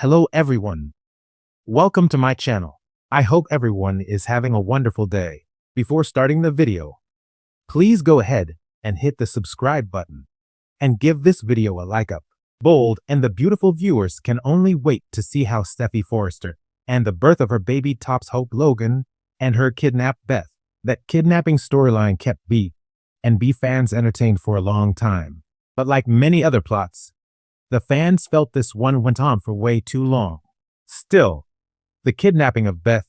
Hello everyone. Welcome to my channel. I hope everyone is having a wonderful day. Before starting the video, please go ahead and hit the subscribe button and give this video a like up. Bold and the beautiful viewers can only wait to see how Steffy Forrester and the birth of her baby tops Hope Logan and her kidnapped Beth. That kidnapping storyline kept B and B fans entertained for a long time. But like many other plots, the fans felt this one went on for way too long. Still, the kidnapping of Beth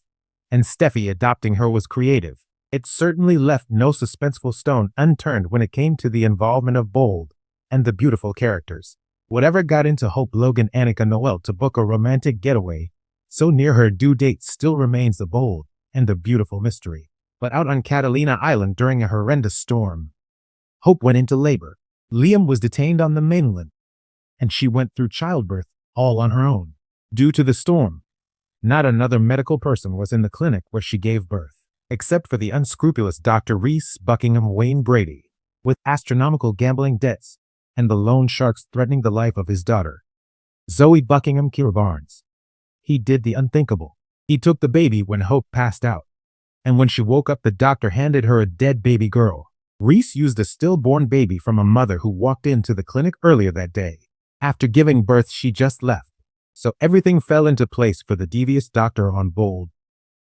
and Steffy adopting her was creative. It certainly left no suspenseful stone unturned when it came to the involvement of Bold and the beautiful characters. Whatever got into Hope Logan Annika Noel to book a romantic getaway so near her due date still remains the bold and the beautiful mystery. But out on Catalina Island during a horrendous storm, Hope went into labor. Liam was detained on the mainland, and she went through childbirth all on her own. Due to the storm, not another medical person was in the clinic where she gave birth, except for the unscrupulous Dr. Reese Buckingham Wayne Brady, with astronomical gambling debts and the loan sharks threatening the life of his daughter, Zoe Buckingham Kira Barnes. He did the unthinkable. He took the baby when Hope passed out, and when she woke up, the doctor handed her a dead baby girl. Reese used a stillborn baby from a mother who walked into the clinic earlier that day. After giving birth, she just left. So everything fell into place for the devious doctor on Bold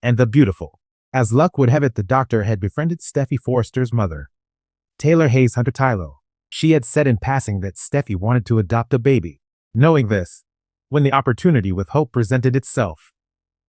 and the beautiful. As luck would have it, the doctor had befriended Steffy Forrester's mother, Taylor Hayes Hunter Tylo. She had said in passing that Steffy wanted to adopt a baby. Knowing this, when the opportunity with Hope presented itself,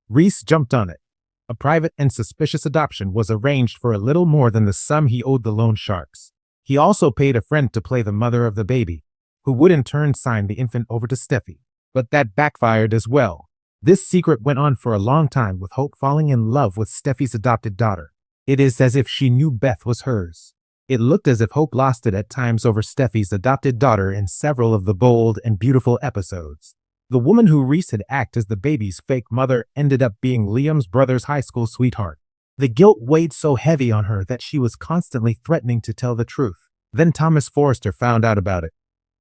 Reese jumped on it. A private and suspicious adoption was arranged for a little more than the sum he owed the loan sharks. He also paid a friend to play the mother of the baby, who would in turn sign the infant over to Steffy. But that backfired as well. This secret went on for a long time, with Hope falling in love with Steffy's adopted daughter. It is as if she knew Beth was hers. It looked as if Hope lost it at times over Steffy's adopted daughter in several of the Bold and beautiful episodes. The woman who Reese had acted as the baby's fake mother ended up being Liam's brother's high school sweetheart. The guilt weighed so heavy on her that she was constantly threatening to tell the truth. Then Thomas Forrester found out about it,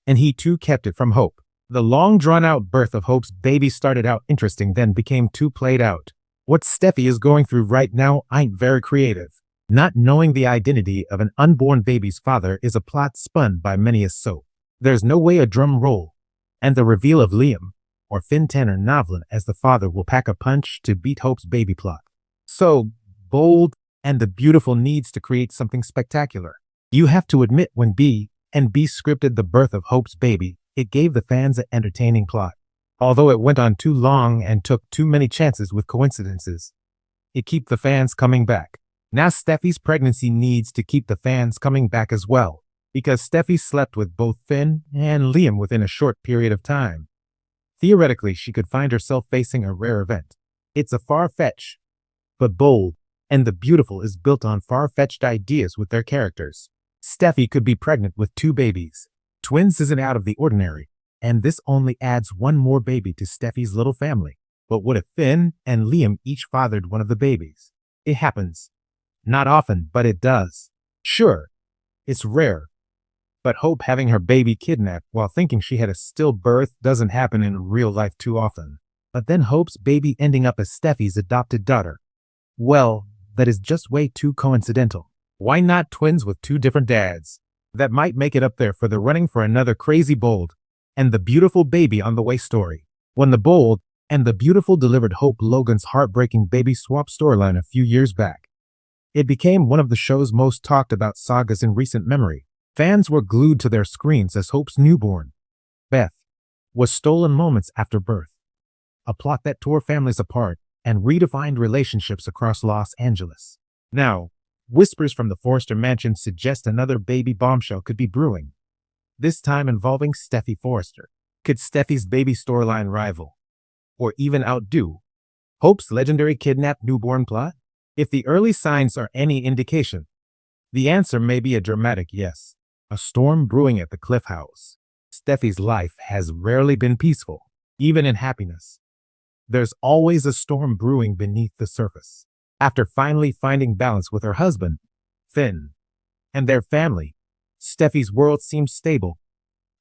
and he too kept it from Hope. The long drawn-out birth of Hope's baby started out interesting, then became too played out. What Steffy is going through right now ain't very creative. Not knowing the identity of an unborn baby's father is a plot spun by many as soap. There's no way a drum roll and the reveal of Liam or Finn Tanner Novlin as the father will pack a punch to beat Hope's baby plot. So, Bold and the beautiful needs to create something spectacular. You have to admit, when B scripted the birth of Hope's baby, it gave the fans an entertaining plot. Although it went on too long and took too many chances with coincidences, it kept the fans coming back. Now Steffy's pregnancy needs to keep the fans coming back as well, because Steffy slept with both Finn and Liam within a short period of time. Theoretically, she could find herself facing a rare event. It's a far-fetched, but Bold and the beautiful is built on far-fetched ideas with their characters. Steffy could be pregnant with 2 babies. Twins isn't out of the ordinary, and this only adds one more baby to Steffy's little family. But what if Finn and Liam each fathered one of the babies? It happens. Not often, but it does. Sure, it's rare, but Hope having her baby kidnapped while thinking she had a stillbirth doesn't happen in real life too often. But then Hope's baby ending up as Steffy's adopted daughter. Well, that is just way too coincidental. Why not twins with 2 different dads? That might make it up there for the running for another crazy Bold and the beautiful baby on the way story. When the Bold and the beautiful delivered Hope Logan's heartbreaking baby swap storyline a few years back, it became one of the show's most talked about sagas in recent memory. Fans were glued to their screens as Hope's newborn, Beth, was stolen moments after birth. A plot that tore families apart and redefined relationships across Los Angeles. Now, whispers from the Forrester mansion suggest another baby bombshell could be brewing, this time involving Steffy Forrester. Could Steffy's baby storyline rival, or even outdo, Hope's legendary kidnapped newborn plot? If the early signs are any indication, the answer may be a dramatic yes. A storm brewing at the Cliff House. Steffy's life has rarely been peaceful, even in happiness. There's always a storm brewing beneath the surface. After finally finding balance with her husband, Finn, and their family, Steffy's world seems stable,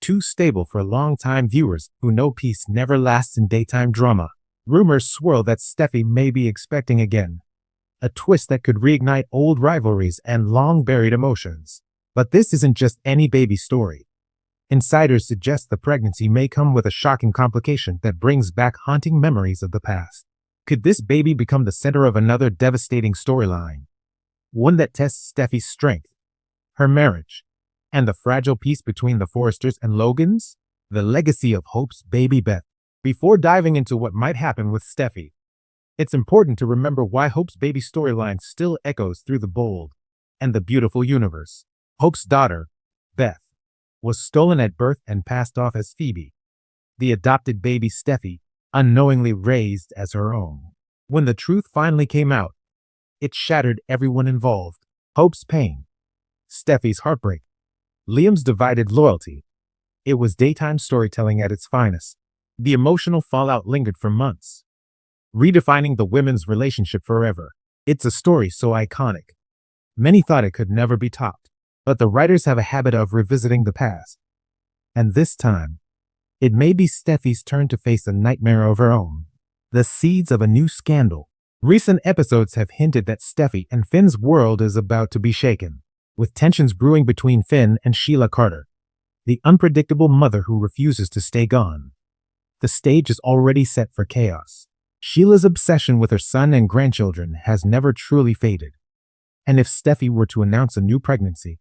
too stable for long-time viewers who know peace never lasts in daytime drama. Rumors swirl that Steffy may be expecting again, a twist that could reignite old rivalries and long-buried emotions. But this isn't just any baby story. Insiders suggest the pregnancy may come with a shocking complication that brings back haunting memories of the past. Could this baby become the center of another devastating storyline? One that tests Steffi's strength, her marriage, and the fragile peace between the Forresters and Logans? The legacy of Hope's baby Beth. Before diving into what might happen with Steffy, it's important to remember why Hope's baby storyline still echoes through the bold and the beautiful universe. Hope's daughter, Beth, was stolen at birth and passed off as Phoebe, the adopted baby Steffy unknowingly raised as her own. When the truth finally came out, it shattered everyone involved. Hope's pain, Steffi's heartbreak, Liam's divided loyalty. It was daytime storytelling at its finest. The emotional fallout lingered for months, redefining the women's relationship forever. It's a story so iconic, many thought it could never be topped. But the writers have a habit of revisiting the past. And this time, it may be Steffi's turn to face a nightmare of her own. The seeds of a new scandal. Recent episodes have hinted that Steffy and Finn's world is about to be shaken, with tensions brewing between Finn and Sheila Carter, the unpredictable mother who refuses to stay gone. The stage is already set for chaos. Sheila's obsession with her son and grandchildren has never truly faded. And if Steffy were to announce a new pregnancy,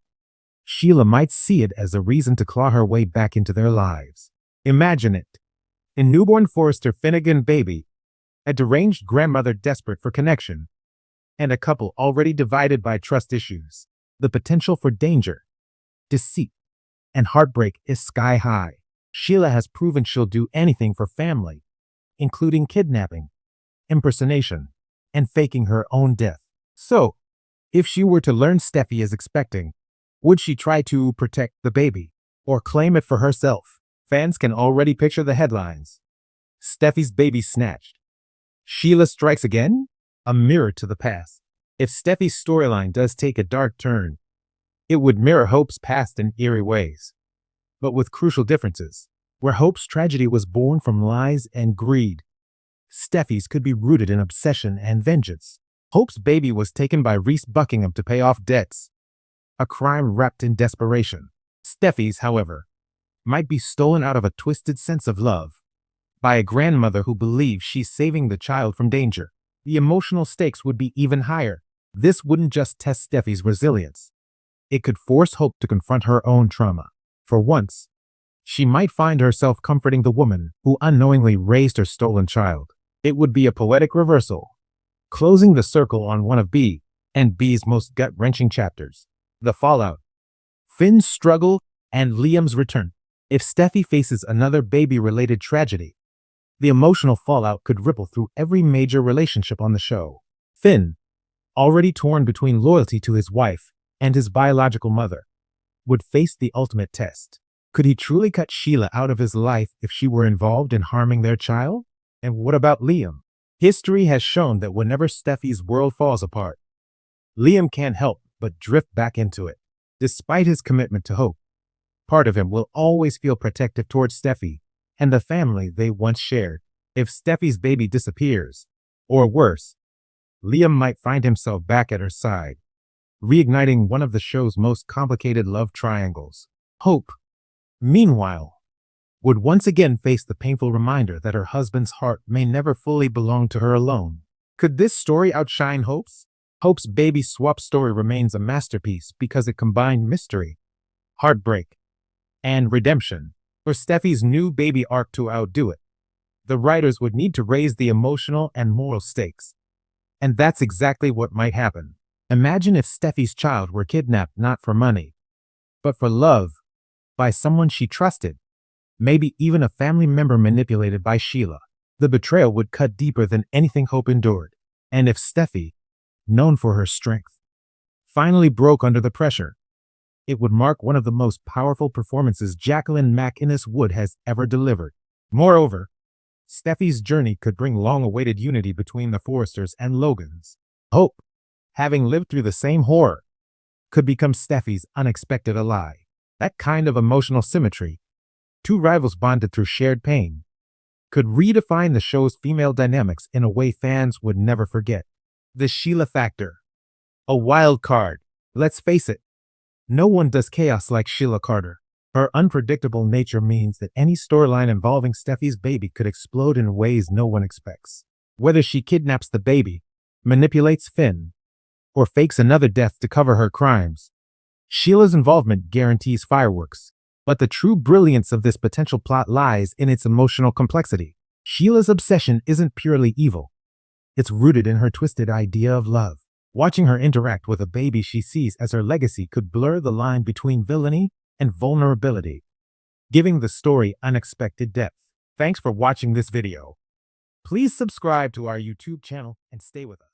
Sheila might see it as a reason to claw her way back into their lives. Imagine it. A newborn Forrester Finnegan baby, a deranged grandmother desperate for connection, and a couple already divided by trust issues. The potential for danger, deceit, and heartbreak is sky high. Sheila has proven she'll do anything for family, including kidnapping, impersonation, and faking her own death. So, if she were to learn Steffy is expecting, would she try to protect the baby or claim it for herself? Fans can already picture the headlines. Steffy's baby snatched. Sheila strikes again? A mirror to the past. If Steffy's storyline does take a dark turn, it would mirror Hope's past in eerie ways, but with crucial differences. Where Hope's tragedy was born from lies and greed, Steffy's could be rooted in obsession and vengeance. Hope's baby was taken by Reese Buckingham to pay off debts, a crime wrapped in desperation. Steffy's, however, might be stolen out of a twisted sense of love by a grandmother who believes she's saving the child from danger. The emotional stakes would be even higher. This wouldn't just test Steffy's resilience. It could force Hope to confront her own trauma. For once, she might find herself comforting the woman who unknowingly raised her stolen child. It would be a poetic reversal, closing the circle on one of B and B's most gut-wrenching chapters. The fallout, Finn's struggle, and Liam's return. If Steffy faces another baby-related tragedy, the emotional fallout could ripple through every major relationship on the show. Finn, already torn between loyalty to his wife and his biological mother, would face the ultimate test. Could he truly cut Sheila out of his life if she were involved in harming their child? And what about Liam? History has shown that whenever Steffy's world falls apart, Liam can't help but drift back into it. Despite his commitment to Hope, part of him will always feel protective towards Steffy and the family they once shared. If Steffy's baby disappears, or worse, Liam might find himself back at her side, reigniting one of the show's most complicated love triangles. Hope, meanwhile, would once again face the painful reminder that her husband's heart may never fully belong to her alone. Could this story outshine Hope's? Hope's baby swap story remains a masterpiece because it combined mystery, heartbreak, and redemption. For Steffy's new baby arc to outdo it, the writers would need to raise the emotional and moral stakes. And that's exactly what might happen. Imagine if Steffy's child were kidnapped not for money, but for love, by someone she trusted, maybe even a family member manipulated by Sheila. The betrayal would cut deeper than anything Hope endured. And if Steffy, known for her strength, finally broke under the pressure, it would mark one of the most powerful performances Jacqueline MacInnes Wood has ever delivered. Moreover, Steffy's journey could bring long-awaited unity between the Forresters and Logans. Hope, having lived through the same horror, could become Steffy's unexpected ally. That kind of emotional symmetry two rivals bonded through shared pain, could redefine the show's female dynamics in a way fans would never forget. The Sheila factor. A wild card. Let's face it, no one does chaos like Sheila Carter. Her unpredictable nature means that any storyline involving Steffy's baby could explode in ways no one expects. Whether she kidnaps the baby, manipulates Finn, or fakes another death to cover her crimes, Sheila's involvement guarantees fireworks. But the true brilliance of this potential plot lies in its emotional complexity. Sheila's obsession isn't purely evil. It's rooted in her twisted idea of love. Watching her interact with a baby she sees as her legacy could blur the line between villainy and vulnerability, giving the story unexpected depth. Thanks for watching this video. Please subscribe to our YouTube channel and stay with us.